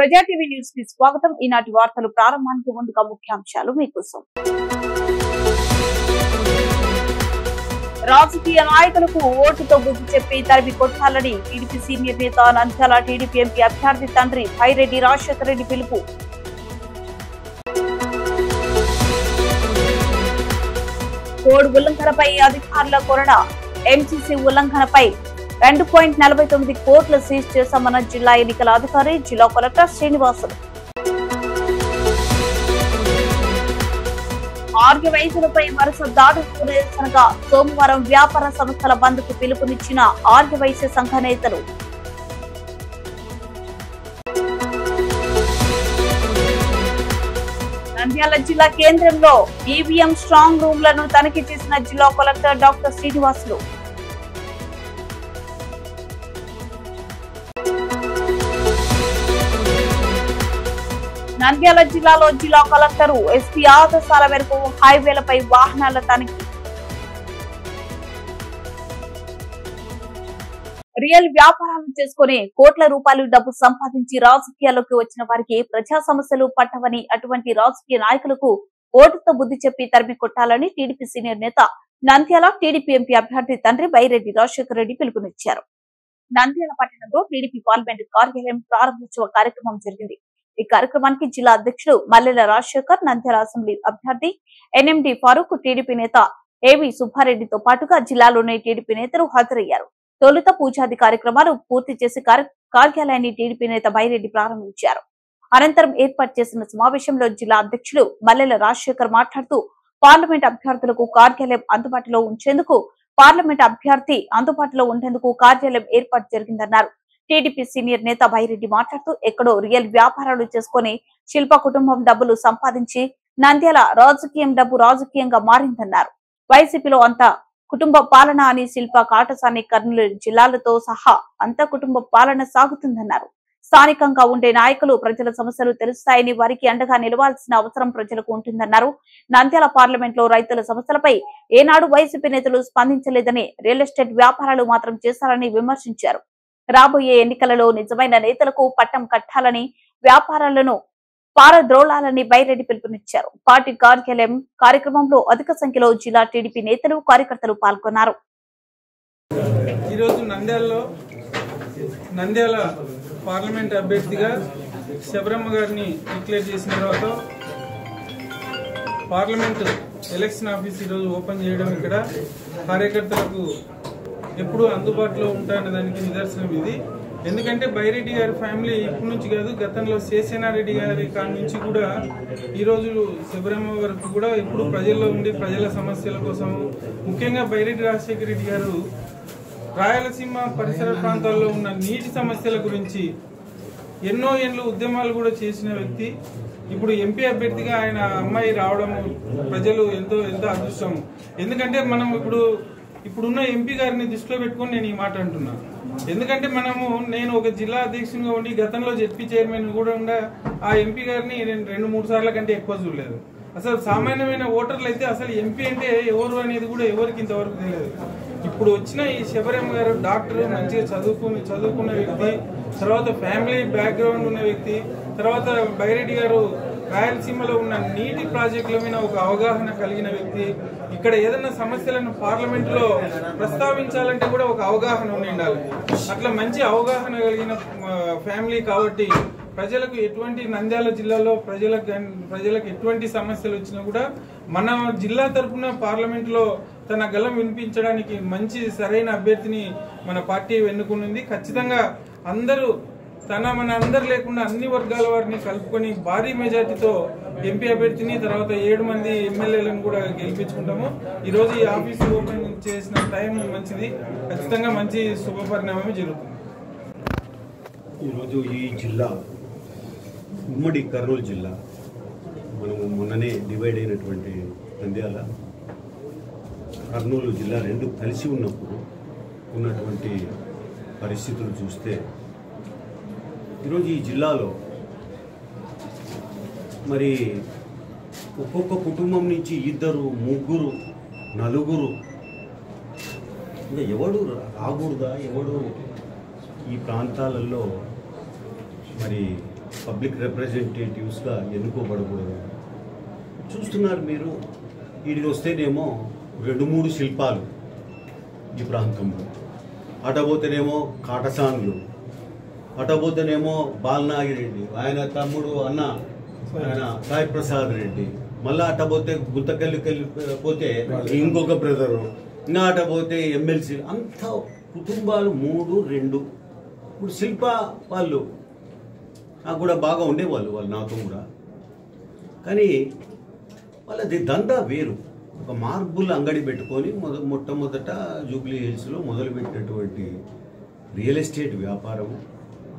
ప్రజా TV news కి స్వాగతం. ఈనాటి వార్తలు ప్రారంభానికి ముందుగా ముఖ్యాంశాలు మీకోసం. రాజకీయ నాయకులకు ఓటుతో బుద్ధి చెప్పి తరిమి కొట్టాలని టీడీపీ సీనియర్ నేత నంద్యాల టీడీపీ ఎంపీ అభ్యర్థి తండ్రి భైరెడ్డి రాజశేఖర రెడ్డి పిలుపు. కోడ్ ఉల్లంఘనపై అధికారుల కొరడ. ఎంసీసీ ఉల్లంఘనపై 2.49 కోట్లు సీజ్ చేశామన్న జిల్లా ఎన్నికల అధికారి, జిల్లా కలెక్టర్ శ్రీనివాసులు. ఆర్య వైద్యులపై వరుస దాడులకు నిరసనగా సోమవారం వ్యాపార సంస్థల బంద్ కు పిలుపునిచ్చిన ఆర్య వైశ్య సంఘ నేతలు. నంద్యాల జిల్లా కేంద్రంలో ఈవీఎం స్ట్రాంగ్ రూమ్లను తనిఖీ చేసిన జిల్లా కలెక్టర్ డాక్టర్ శ్రీనివాసులు. నంద్యాల జిల్లాలో జిల్లా కలెక్టర్ ఎస్పీ ఆదేశాల మేరకు హైవేలపై వాహనాల తనిఖీ. రియల్ వ్యాపారాలు చేసుకుని కోట్ల రూపాయలు డబ్బు సంపాదించి రాజకీయాల్లోకి వచ్చిన వారికి ప్రజా సమస్యలు పట్టవని, అటువంటి రాజకీయ నాయకులకు ఓటుతో బుద్ధి చెప్పి తరిమి కొట్టాలని టీడీపీ సీనియర్ నేత నంద్యాల టీడీపీ ఎంపీ అభ్యర్థి తండ్రి భైరెడ్డి రాజశేఖర రెడ్డి పిలుపునిచ్చారు. నంద్యాల పట్టణంలో టీడీపీ పార్లమెంట్ కార్యాలయం ప్రారంభోత్సవ కార్యక్రమం జరిగింది. ఈ కార్యక్రమానికి జిల్లా అధ్యక్షుడు మల్లెల రాజశేఖర్, నంద్యాల అసెంబ్లీ అభ్యర్థి ఎన్ఎండి ఫారూక్, టీడీపీ నేత ఏవి సుబ్బారెడ్డితో పాటుగా జిల్లాలోని టీడీపీ నేతలు హాజరయ్యారు. తొలుత పూజాది కార్యక్రమాలు పూర్తి చేసి కార్యాలయాన్ని టీడీపీ నేత భైరెడ్డి ప్రారంభించారు. అనంతరం ఏర్పాటు చేసిన సమావేశంలో జిల్లా అధ్యక్షుడు మల్లెల రాజశేఖర్ మాట్లాడుతూ, పార్లమెంట్ అభ్యర్థులకు కార్యాలయం అందుబాటులో ఉంచేందుకు కార్యాలయం ఏర్పాటు జరిగిందన్నారు. టీడీపీ సీనియర్ నేత భైరెడ్డి మాట్లాడుతూ, ఎక్కడో రియల్ వ్యాపారాలు చేసుకుని శిల్ప కుటుంబం డబ్బులు సంపాదించి నంద్యాల రాజకీయంగా మారిందన్నారు. వైసీపీలో అంత కుటుంబ పాలన అని, శిల్ప, కాటసాని, కర్నూలు జిల్లాలతో సహా అంత కుటుంబ పాలన సాగుతుందన్నారు. స్థానికంగా ఉండే నాయకులు ప్రజల సమస్యలు తెలుస్తాయని, వారికి అండగా నిలవాల్సిన అవసరం ప్రజలకు ఉంటుందన్నారు. నంద్యాల పార్లమెంట్ లో రైతుల సమస్యలపై ఏనాడు వైసీపీ నేతలు స్పందించలేదని, రియల్ ఎస్టేట్ వ్యాపారాలు మాత్రం చేశారని విమర్శించారు. రాబోయే ఎన్నికలలో నిజమైన నేతలకు పట్టం కట్టాలని, వ్యాపారాలను పారద్రోలాలని భైరెడ్డి పిలుపునిచ్చారు. పార్టీ కార్యక్రమంలో అధిక సంఖ్యలో జిల్లా టీడీపీ నేతలు, కార్యకర్తలు పాల్గొన్నారు. ఈరోజు నంద్యాల పార్లమెంట్ అభ్యర్థిగా శబరమ్మ గారిని డిక్లేర్ చేసిన తర్వాత పార్లమెంట్ ఎలక్షన్ ఆఫీస్ ఈరోజు ఓపెన్ చేయడం, ఇక్కడ కార్యకర్తలకు ఎప్పుడు అందుబాటులో ఉంటాయనే దానికి నిదర్శనం ఇది. ఎందుకంటే భైరెడ్డి గారి ఫ్యామిలీ ఇప్పటి నుంచి కాదు, గతంలో శేషనారెడ్డి గారి కాడి నుంచి కూడా ఈరోజు శబరమ్మ వరకు కూడా ఎప్పుడు ప్రజల్లో ఉండి ప్రజల సమస్యల కోసం, ముఖ్యంగా భైరెడ్డి రాజశేఖర రెడ్డి గారు రాయలసీమ పరిసర ప్రాంతాల్లో ఉన్న నీటి సమస్యల గురించి ఎన్నో ఏళ్ళు ఉద్యమాలు కూడా చేసిన వ్యక్తి. ఇప్పుడు ఎంపీ అభ్యర్థిగా ఆయన అమ్మాయి రావడం ప్రజలు ఎంతో అదృష్టం. ఎందుకంటే మనం ఇప్పుడున్న ఎంపీ గారిని దృష్టిలో పెట్టుకొని నేను ఈ మాట అంటున్నా. ఎందుకంటే నేను ఒక జిల్లా అధ్యక్షునిగా ఉండి గతంలో జెడ్పీ చైర్మన్ కూడా ఉండే ఆ ఎంపీ గారిని నేను 2-3 సార్ల కంటే ఎక్కువ చూడలేదు. అసలు సామాన్యమైన ఓటర్లు అయితే అసలు ఎంపీ అంటే ఎవరు అనేది కూడా ఎవరికి ఇంతవరకు తెలియదు. ఇప్పుడు వచ్చిన ఈ శబరమ్మ గారు డాక్టర్, మంచిగా చదువుకున్న వ్యక్తి, తర్వాత ఫ్యామిలీ బ్యాక్గ్రౌండ్ ఉన్న వ్యక్తి, తర్వాత భైరెడ్డి గారు రాయలసీమలో ఉన్న నీటి ప్రాజెక్టుల మీద ఒక అవగాహన కలిగిన వ్యక్తి. ఇక్కడ ఏదైనా సమస్యలను పార్లమెంట్ లో ప్రస్తావించాలంటే కూడా ఒక అవగాహన ఉండాలి. అట్లా మంచి అవగాహన కలిగిన ఫ్యామిలీ కాబట్టి ప్రజలకు ఎటువంటి నంద్యాల జిల్లాలో ప్రజలకు ఎటువంటి సమస్యలు వచ్చినా కూడా మన జిల్లా తరఫున పార్లమెంట్ లో తన గలం వినిపించడానికి మంచి సరైన అభ్యర్థిని మన పార్టీ ఎన్నుకున్నది. ఖచ్చితంగా మన అందరు లేకుండా అన్ని వర్గాల వారిని కలుపుకొని భారీ మెజార్టీతో ఎంపీ అభ్యర్థిని, తర్వాత 7 మంది ఎమ్మెల్యేలను కూడా గెలిపించుకుంటాము. ఈరోజు ఈ ఆఫీసు ఓపెన్ చేసిన టైం మంచిది, ఖచ్చితంగా మంచి శుభ పరిణామమే జరుగుతుంది. ఈరోజు ఈ జిల్లా ఉమ్మడి కర్నూలు జిల్లా, మనము మొన్ననే డివైడ్ అయినటువంటి నంద్యాల కర్నూలు జిల్లా 2 కలిసి ఉన్నప్పుడు ఉన్నటువంటి పరిస్థితులు చూస్తే ఈరోజు ఈ జిల్లాలో మరి ఒక్కొక్క కుటుంబం నుంచి 2, 3, 4 ఇంకా ఎవడు రాకూడదా, ఎవడు ఈ ప్రాంతాలలో మరి పబ్లిక్ రిప్రజెంటేటివ్స్గా ఎన్నుకోబడకూడదు. చూస్తున్నారు మీరు, వీడికి వస్తేనేమో 2-3 శిల్పాలు ఈ ప్రాంతంలో, అటపోతేనేమో కాటసాన్లు, అటపోతేనేమో బాలనాగిరెడ్డి, ఆయన తమ్ముడు అన్న ఆయన సాయి ప్రసాద్ రెడ్డి, మళ్ళీ అటపోతే గుంతకెళ్ళి పోతే ఇంకొక బ్రదరు, ఇంకా అటపోతే ఎమ్మెల్సీ, అంత కుటుంబాలు 3-2. ఇప్పుడు శిల్ప వాళ్ళు నాకు కూడా బాగా ఉండేవాళ్ళు, వాళ్ళు నాతో కూడా. కానీ వాళ్ళది దందా వేరు. ఒక మార్బుల్ అంగడి పెట్టుకొని మొట్టమొదట జూబ్లీ హిల్స్లో మొదలుపెట్టినటువంటి రియల్ ఎస్టేట్ వ్యాపారం,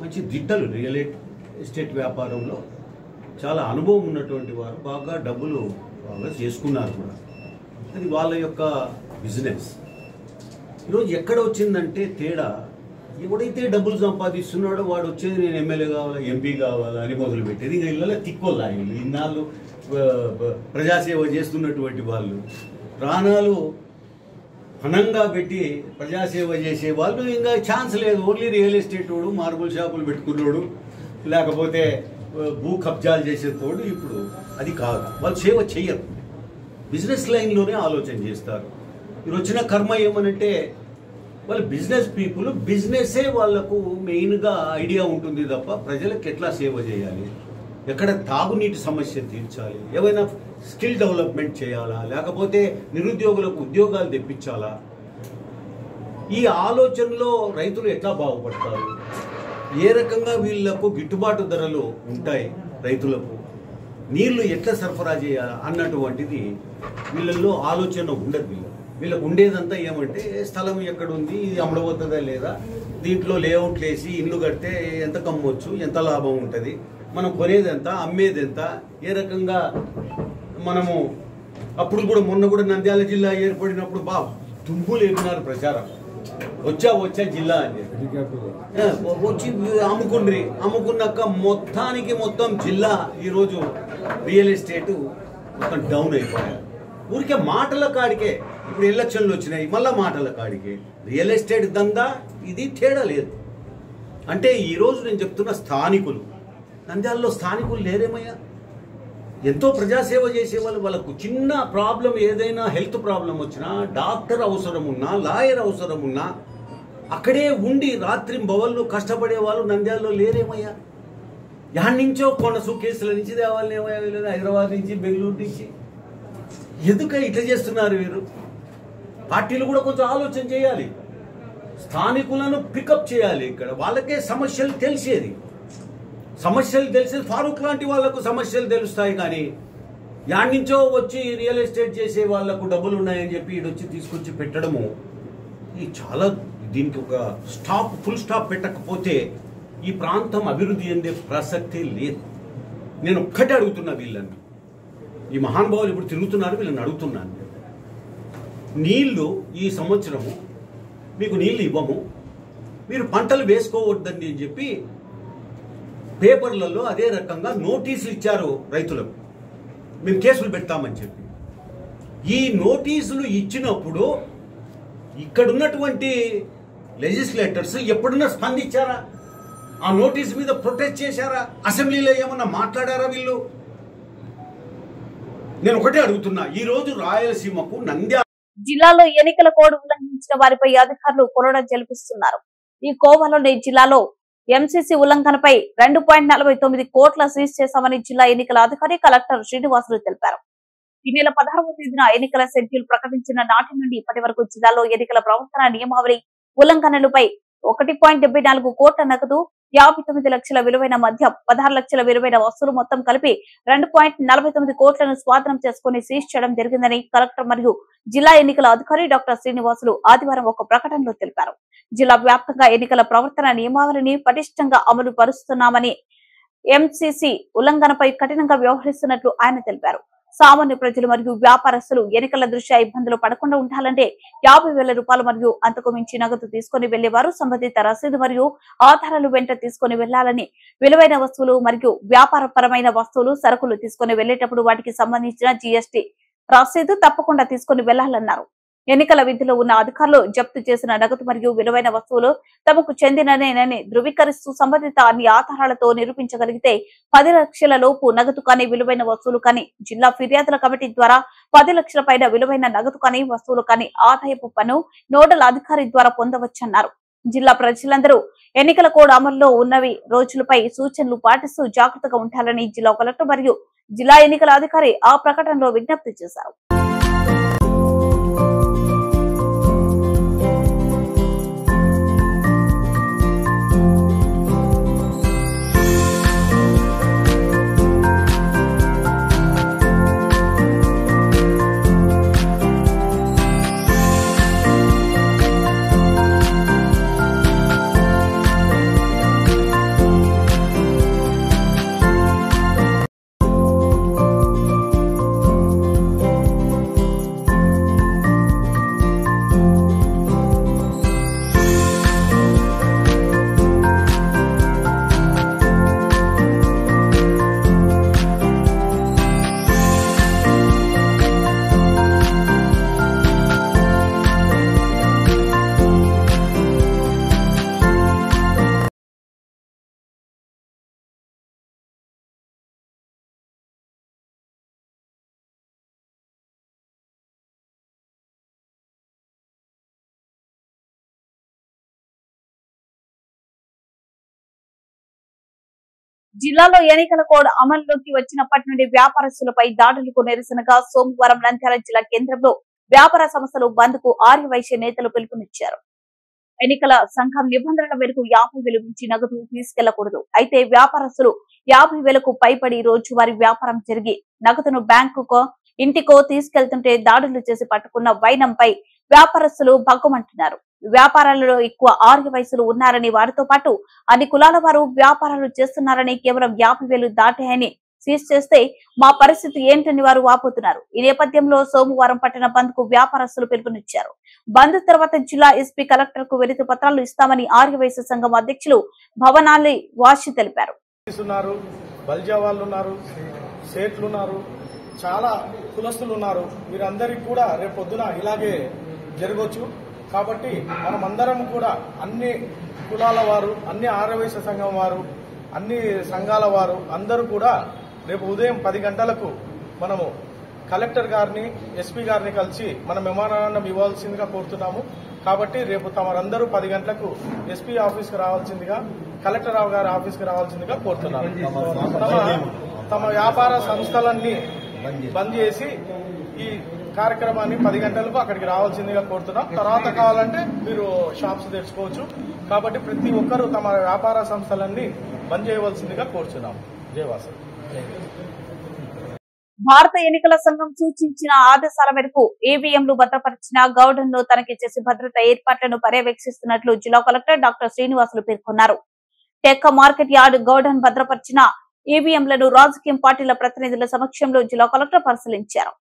మంచి దిట్టలు రియల్ ఎస్టేట్ వ్యాపారంలో చాలా అనుభవం ఉన్నటువంటి వారు, బాగా డబ్బులు బాగా చేసుకున్నారు కూడా. అది వాళ్ళ యొక్క బిజినెస్. ఈరోజు ఎక్కడ వచ్చిందంటే తేడా, ఎవడైతే డబ్బులు సంపాదిస్తున్నాడో వాడు వచ్చేది నేను ఎమ్మెల్యే కావాలా, ఎంపీ కావాలా అని మొదలుపెట్టేది. ఇంకా ఇళ్ళలో తిక్కోల్లా, ఇన్నాళ్ళు ప్రజాసేవ చేస్తున్నటువంటి వాళ్ళు, ప్రాణాలు పణంగా పెట్టి ప్రజాసేవ చేసే వాళ్ళు ఇంకా ఛాన్స్ లేదు. ఓన్లీ రియల్ ఎస్టేట్ వాడు, మార్బుల్ షాపులు పెట్టుకున్నాడు, లేకపోతే భూ కబ్జాలు చేసేతోడు. ఇప్పుడు అది కాదు, వాళ్ళు సేవ చెయ్యరు, బిజినెస్ లైన్లోనే ఆలోచన చేస్తారు. మీరు వచ్చిన కర్మ ఏమనంటే వాళ్ళు బిజినెస్ పీపుల్, బిజినెస్సే వాళ్లకు మెయిన్గా ఐడియా ఉంటుంది తప్ప ప్రజలకు ఎట్లా సేవ చేయాలి, ఎక్కడ తాగునీటి సమస్య తీర్చాలి, ఏమైనా స్కిల్ డెవలప్మెంట్ చేయాలా, లేకపోతే నిరుద్యోగులకు ఉద్యోగాలు తెప్పించాలా, ఈ ఆలోచనలో రైతులు ఎట్లా బాగుపడతారు, ఏ రకంగా వీళ్లకు గిట్టుబాటు ధరలు ఉంటాయి, రైతులకు నీళ్లు ఎట్లా సరఫరా చేయాలా అన్నటువంటిది వీళ్ళల్లో ఆలోచన ఉండదు. వీళ్ళకు ఉండేదంతా ఏమంటే స్థలం ఎక్కడుంది, ఇది అమ్మడబోతుందా లేదా, దీంట్లో లేఅవుట్లు వేసి ఇల్లు కడితే ఎంత కమ్మొచ్చు, ఎంత లాభం ఉంటుంది, మనం కొనేది ఎంత, అమ్మేది ఎంత, ఏ రకంగా మనము. అప్పుడు కూడా మొన్న కూడా నంద్యాల జిల్లా ఏర్పడినప్పుడు దుమ్ము లేపినారు ప్రచారం, వచ్చా జిల్లా అని వచ్చి అమ్ముకున్నాక మొత్తం జిల్లా ఈరోజు రియల్ ఎస్టేట్ మొత్తం డౌన్ అయిపోయారు. ఊరికే మాటల కాడికే, ఇప్పుడు ఎలక్షన్లు వచ్చినాయి మళ్ళా మాటల కాడికే. రియల్ ఎస్టేట్ దందా ఇది తేడా లేదు. అంటే ఈరోజు నేను చెప్తున్న స్థానికులు, నంద్యాలలో స్థానికులు లేరేమయ్యా, ఎంతో ప్రజాసేవ చేసేవాళ్ళు. వాళ్ళకు చిన్న ప్రాబ్లం, ఏదైనా హెల్త్ ప్రాబ్లం వచ్చినా, డాక్టర్ అవసరం ఉన్నా, లాయర్ అవసరం ఉన్నా అక్కడే ఉండి రాత్రి బవళ్ళు కష్టపడే వాళ్ళు నంద్యాలలో లేరేమయ్యా. యాడ్ నుంచో కొండ సూకేసుల నుంచి తేవాలనేమయ్యా, హైదరాబాద్ నుంచి, బెంగళూరు నుంచి. ఎందుక ఇట్లా చేస్తున్నారు వీరు? పార్టీలు కూడా కొంచెం ఆలోచన చేయాలి, స్థానికులను పికప్ చేయాలి. ఇక్కడ వాళ్ళకే సమస్యలు తెలిసేది, ఫారూక్ లాంటి వాళ్లకు సమస్యలు తెలుస్తాయి. కానీ యాడ్ నుంచో వచ్చి రియల్ ఎస్టేట్ చేసే వాళ్లకు డబ్బులు ఉన్నాయని చెప్పి ఈడొచ్చి తీసుకొచ్చి పెట్టడము, ఇది చాలా, దీనికి ఒక ఫుల్ స్టాప్ పెట్టకపోతే ఈ ప్రాంతం అభివృద్ధి చెందే ప్రసక్తి లేదు. నేను ఒక్కటే అడుగుతున్నా వీళ్ళని, ఈ మహానుభావులు ఇప్పుడు తిరుగుతున్నారు, వీళ్ళని అడుగుతున్నాను, నీళ్లు ఈ సంవత్సరము మీకు నీళ్లు ఇవ్వము, మీరు పంటలు వేసుకోవద్దండి అని చెప్పి పేపర్లలో అదే రకంగా నోటీసులు ఇచ్చారు రైతులకు, మేము కేసులు పెడతామని చెప్పి. ఈ నోటీసులు ఇచ్చినప్పుడు ఇక్కడున్నటువంటి లెజిస్లేటర్స్ ఎప్పుడన్నా స్పందించారా? ఆ నోటీసు మీద ప్రొటెస్ట్ చేశారా? అసెంబ్లీలో ఏమన్నా మాట్లాడారా వీళ్ళు? నేను ఒకటే అడుగుతున్నా, ఈ రోజు రాయలసీమకు నంద్యాల జిల్లాలో ఎన్నికల కోడ్ ఉల్లంఘించిన వారిపై అధికారులు కొరడా జల్పిస్తున్నారు. ఈ కోవలోని జిల్లాలో ఎంసీసీ ఉల్లంఘనపై 2.49 కోట్ల సీజ్ చేశామని జిల్లా ఎన్నికల అధికారి కలెక్టర్ శ్రీనివాసులు తెలిపారు. ఈ నెల 16వ తేదీన ఎన్నికల షెడ్యూల్ ప్రకటించిన నాటి నుండి ఇప్పటి వరకు జిల్లాలో ఎన్నికల ప్రవర్తన నియమావళి ఉల్లంఘనలపై 1.74 కోట్ల నగదు, 59 లక్షల విలువైన మద్యం, 16 లక్షల విలువైన వస్తువులు మొత్తం కలిపి 2.49 కోట్లను స్వాధీనం చేసుకుని సీజ్ చేయడం జరిగిందని కలెక్టర్ మరియు జిల్లా ఎన్నికల అధికారి డాక్టర్ శ్రీనివాసులు ఆదివారం ఒక ప్రకటనలో తెలిపారు. జిల్లా వ్యాప్తంగా ఎన్నికల ప్రవర్తన నియమావళిని పటిష్టంగా అమలు పరుస్తున్నామని, ఎంసీసీ ఉల్లంఘనపై కఠినంగా వ్యవహరిస్తున్నట్లు ఆయన తెలిపారు. సామాన్య ప్రజలు మరియు వ్యాపారస్తులు ఎన్నికల దృష్ట్యా ఇబ్బందులు పడకుండా ఉండాలంటే 50,000 రూపాయలు మరియు అంతకు మించి నగదు తీసుకుని వెళ్లేవారు సంబంధిత రసీదు మరియు ఆధారాలు వెంట తీసుకుని వెళ్లాలని, విలువైన వస్తువులు మరియు వ్యాపారపరమైన వస్తువులు, సరుకులు తీసుకుని వెళ్లేటప్పుడు వాటికి సంబంధించిన జీఎస్టీ రసీదు తప్పకుండా తీసుకుని వెళ్లాలన్నారు. ఎన్నికల విధిలో ఉన్న అధికారులు జప్తు చేసిన నగదు మరియు విలువైన వస్తువులు తమకు చెందిననేనని ధృవీకరిస్తూ సంబంధిత అన్ని ఆధారాలతో నిరూపించగలిగితే 10 లక్షల లోపు నగదు కానీ విలువైన వస్తువులు కానీ జిల్లా ఫిర్యాదుల కమిటీ ద్వారా 10 లక్షల పైన విలువైన నగదు కానీ వస్తువులు కానీ ఆదాయపు పన్ను నోడల్ అధికారి ద్వారా పొందవచ్చన్నారు. జిల్లా ప్రజలందరూ ఎన్నికల కోడ్ అమల్లో ఉన్నవి రోజులపై సూచనలు పాటిస్తూ జాగ్రత్తగా ఉండాలని జిల్లా కలెక్టర్ మరియు జిల్లా ఎన్నికల అధికారి ఆ ప్రకటనలో విజ్ఞప్తి చేశారు. జిల్లాలో ఎన్నికల కోడ్ అమల్లోకి వచ్చినప్పటి నుండి వ్యాపారస్తులపై దాడులకు నిరసనగా సోమవారం నంద్యాల జిల్లా కేంద్రంలో వ్యాపార సంస్థలు బంద్ కు ఆర్యవైశ్య నేతలు పిలుపునిచ్చారు. ఎన్నికల సంఘం నిబంధనల మేరకు 50,000 మించి నగదు తీసుకెళ్లకూడదు. అయితే వ్యాపారస్తులు 50,000కు పైబడి రోజువారీ వ్యాపారం జరిగి నగదును బ్యాంకుకో ఇంటికో తీసుకెళ్తుంటే దాడులు చేసి పట్టుకున్న వైనంపై వ్యాపారస్తులు భగ్గుమంటున్నారు. వ్యాపారాలలో ఎక్కువ ఆర్యవైశ్యులు ఉన్నారని వారితో పాటు అన్ని కులాల వారు వ్యాపారాలు చేస్తున్నారని కేవలం 50,000 దాటాయని సీజ్ చేస్తే మా పరిస్థితి ఏంటని వారు వాపోతున్నారు. ఈ నేపథ్యంలో సోమవారం పట్టణ బంద్ కు వ్యాపారస్తులు పిలుపునిచ్చారు. బంద్ తర్వాత జిల్లా ఎస్పీ కలెక్టర్ కు వినతి పత్రాలు ఇస్తామని ఆర్యవైశ్య సంఘం అధ్యక్షులు భవనాలి వాషి తెలిపారు. చాలా కులస్తులు ఉన్నారు. వీరందరికీ కూడా రేపు పొద్దున ఇలాగే జరగవచ్చు. కాబట్టి మనం అందరం కూడా అన్ని కులాల వారు, అన్ని ఆర్యవైశ్య సంఘం వారు, అన్ని సంఘాల వారు అందరూ కూడా రేపు ఉదయం 10 గంటలకు మనము కలెక్టర్ గారిని, ఎస్పీ గారిని కలిసి మన మెమోరాండం ఇవ్వాల్సిందిగా కోరుతున్నాము. కాబట్టి రేపు తమరందరూ 10 గంటలకు ఎస్పీ ఆఫీస్కి రావాల్సిందిగా, కలెక్టర్ గారి ఆఫీస్కి రావాల్సిందిగా కోరుతున్నాము. తమ వ్యాపార సంస్థలన్నీ బంద్ చేసి ఈ కార్యక్రమాన్ని 10 గంటలకు అక్కడికి రావాల్సిందిగా కోరుతున్నాం. తర్వాత కావాలంటే మీరు షాప్స్ తెచ్చుకోవచ్చు. కాబట్టి ప్రతి ఒక్కరూ తమ వ్యాపార సంస్థలన్నీ బంద్ చేయవలసిందిగా కోరుతున్నాం. జయవాస. భారత ఎన్నికల సంఘం సూచించిన ఆదేశాల మేరకు ఈవీఎంలు భద్రపరిచిన గౌడన్ లో తనిఖీ చేసి భద్రతా ఏర్పాట్లను పర్యవేక్షిస్తున్నట్లు జిల్లా కలెక్టర్ డాక్టర్ శ్రీనివాసులు పేర్కొన్నారు. టెక్క మార్కెట్ యార్డ్ గౌడన్ భద్రపరిచిన ఈవీఎంలను రాజకీయ పార్టీల ప్రతినిధుల సమక్షంలో జిల్లా కలెక్టర్ పరిశీలించారు.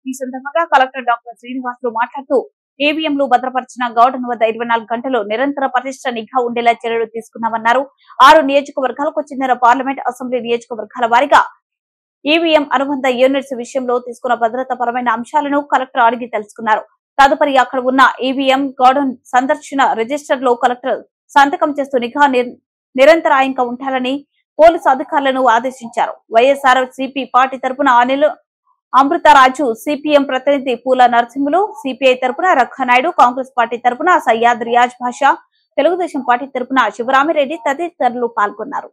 ఈ సందర్భంగా కలెక్టర్ డాక్టర్ శ్రీనివాసులు మాట్లాడుతూ ఈవీఎంలు భద్రపరిచిన గౌడన్ వద్ద 24 గంటలు నిరంతర పటిష్ట నిఘా ఉండేలా చర్యలు తీసుకున్నామన్నారు. 6 నియోజకవర్గాలకు చెందిన పార్లమెంట్, అసెంబ్లీ నియోజకవర్గాల వారీగా ఈవీఎం అనుబంధ యూనిట్స్ విషయంలో తీసుకున్న భద్రతాపరమైన అంశాలను కలెక్టర్ అడిగి తెలుసుకున్నారు. తదుపరి అక్కడ ఉన్న ఈవీఎం గౌడన్ సందర్శన రిజిస్టర్ లో కలెక్టర్ సంతకం చేస్తూ నిఘా నిరంతరాయంగా ఉండాలని పోలీసు అధికారులను ఆదేశించారు. వైఎస్ఆర్ సిపి పార్టీ తరపున అనిల్ అమృతరాజు, సిపిఎం ప్రతినిధి పూల నరసింహులు, సిపిఐ తరపున రఘనాయుడు, కాంగ్రెస్ పార్టీ తరపున సయ్యాద్ రియాజ్ భాషా, తెలుగుదేశం పార్టీ తరపున శివరామిరెడ్డి తదితరులు పాల్గొన్నారు.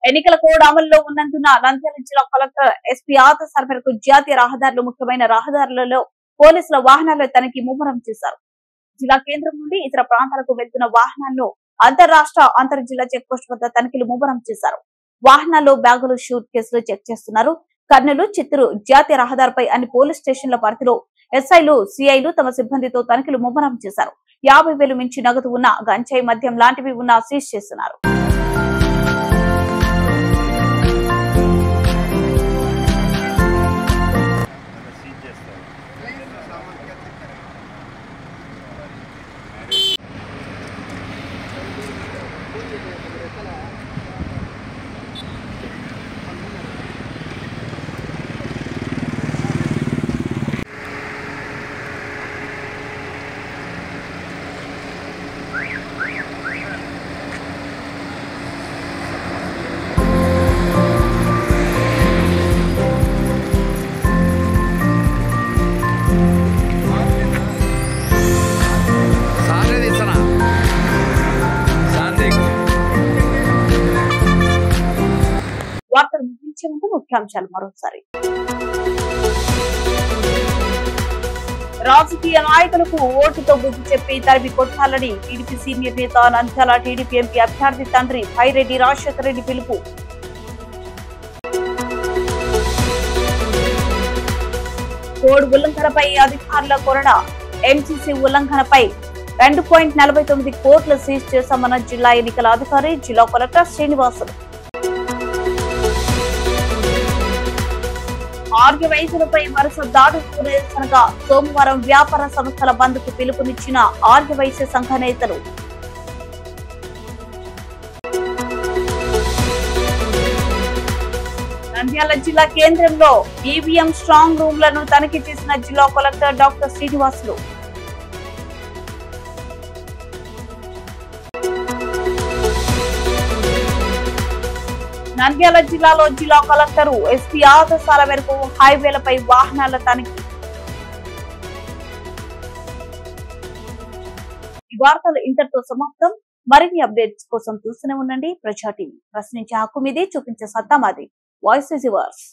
ఎన్నికల కోడ్ అమలులో ఉన్నందున నంద్యాల జిల్లా కలెక్టర్ ఎస్పీ ఆదేశాల మేరకు జాతీయ రహదారులు ముఖ్యమైన రహదారులలో పోలీసుల వాహనాల తనిఖీ ముమ్మరం చేశారు. జిల్లా కేంద్రం నుండి ఇతర ప్రాంతాలకు వెళ్తున్న వాహనాలను అంతర్రాష్ట్ర అంతర్ జిల్లా చెక్ పోస్ట్ వద్ద తనిఖీలు ముమ్మరం చేశారు. వాహనాల్లో బ్యాగులు, షూట్ కేసులు చెక్ చేస్తున్నారు. కర్నూలు, చిత్తూరు జాతీయ రహదారిపై అన్ని పోలీస్ స్టేషన్ల పరిధిలో ఎస్ఐలు, సిఐలు తమ సిబ్బందితో తనిఖీలు ముమ్మరం చేశారు. 50,000 మించి నగదు ఉన్న గంజాయి, మద్యం లాంటివి ఉన్నా సీజ్ చేస్తున్నారు. వార్తలు ముగించే ముందు ముఖ్యాంశాలు మరోసారి. రాజకీయ నాయకులకు ఓటుతో బుద్ధి చెప్పి తరిమి కొట్టాలని టీడీపీ సీనియర్ నేత నంద్యాల టీడీపీ ఎంపీ అభ్యర్థి తండ్రి భైరెడ్డి రాజశేఖర రెడ్డి పిలుపు. కోడ్ ఉల్లంఘనపై అధికారుల కొరడ. ఎంసీసీ ఉల్లంఘనపై 2.49 కోట్లు సీజ్ చేశామన్న జిల్లా ఎన్నికల అధికారి, జిల్లా కలెక్టర్ శ్రీనివాసులు. ఆర్య వైద్యులపై వరుస దాడులకు నిరసనగా సోమవారం వ్యాపార సంస్థల బంద్కు పిలుపునిచ్చిన ఆర్య వైశ్య సంఘ నేతలు. నంద్యాల జిల్లా కేంద్రంలో ఈవీఎం స్ట్రాంగ్ రూమ్లను తనిఖీ చేసిన జిల్లా కలెక్టర్ డాక్టర్ శ్రీనివాసులు. నంద్యాల జిల్లాలో జిల్లా కలెక్టర్ ఎస్పీ ఆదేశాల మేరకు హైవేలపై వాహనాల తనిఖీ. ఈ వార్తలు ఇంతటితో సమాప్తం. మరిన్ని అప్డేట్స్ కోసం చూస్తూనే ఉండండి ప్రజా టీవీ. ప్రశ్నించే హక్కు మీది, చూపించే సత్తా మాది. Voice is yours.